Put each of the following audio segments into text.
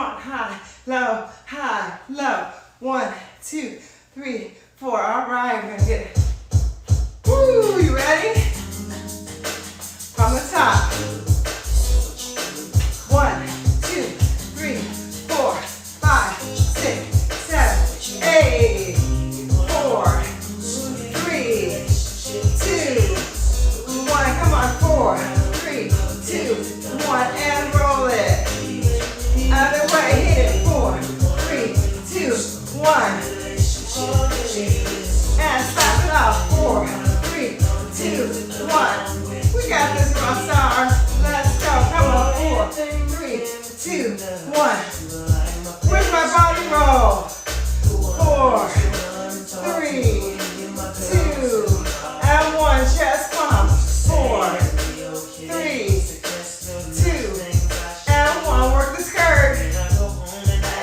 on, high, low. 1, 2, 3, 4. All right, we're gonna get it. Woo, you ready? From the top. 1, 2, 3, 4, 5, 6, 7, 8. 4, 3, 2, 1. Come on, 4, 3, 2, 1, and roll it. Other way, hit it. 4, 3, 2, 1. And stop it off. 4, 3, 2, 1. We got this, rock stars. Let's go. Come on. 4, 3, 2, 1. Where's my body roll? 4, 3, 2, and 1. Chest pump. 4, 3, 2, and 1. Work the skirt.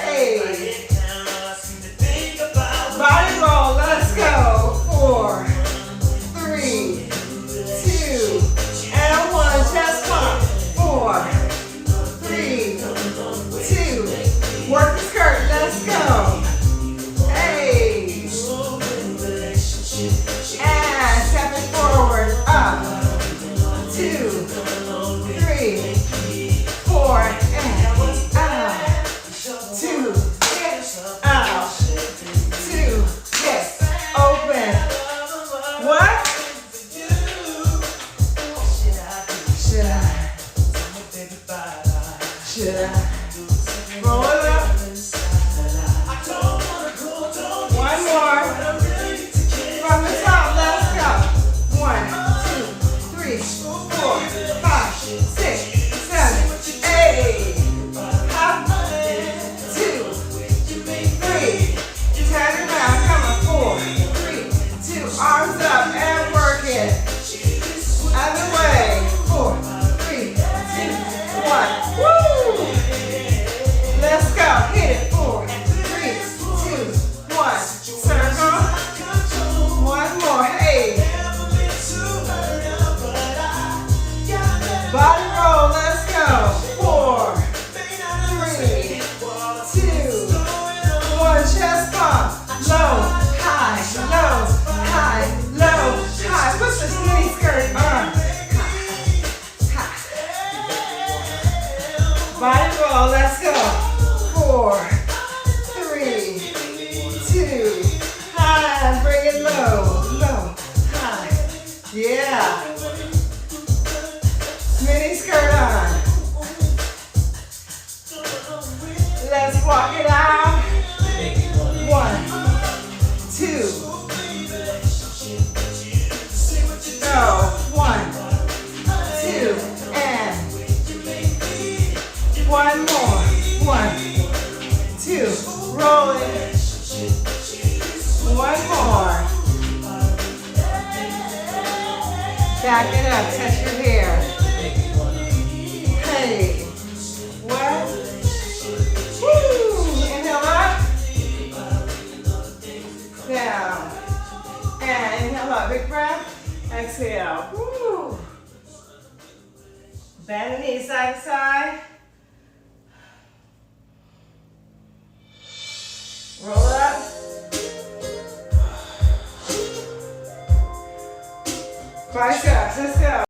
Hey. Body roll. Let's go. 4, 3, 2, and 1. Chest pump. 4, 3, 2. Work the skirt. Let's go. Hey. And step it forward. Up. 2, 3, 4. And out. 2. Out. 2. Yes. Open. What? Should I? Roll it up. One more. From the top, let's go. 1, 2, 3, 4, 5, 6, 7, 8. Up. 2, 3. Turn around. Come on. 4, 3, 2. Arms up and work it. Other way. 4, 3, 2, 1. Woo! Let's go. Hit it. 4, 3, 2, 1. Circle. One more. Hey. Body roll. Let's go. 4, 3, 2, 1. Chest pump. Low, high, low, high, low, high. Put the mini skirt on. Body roll. Let's go. 4, 3, 2. High. Bring it low, low, high. Yeah. Mini skirt on. Let's walk it out. 1, 2. Go. 1, 2, and 1 more. 1, 2. Roll it. 1 more. Back it up. Touch your hair. Hey. What? Woo. Inhale up. Down. And inhale up. Big breath. Exhale. Woo. Bend the knees side to side. Roll it up. Biceps. Let's go.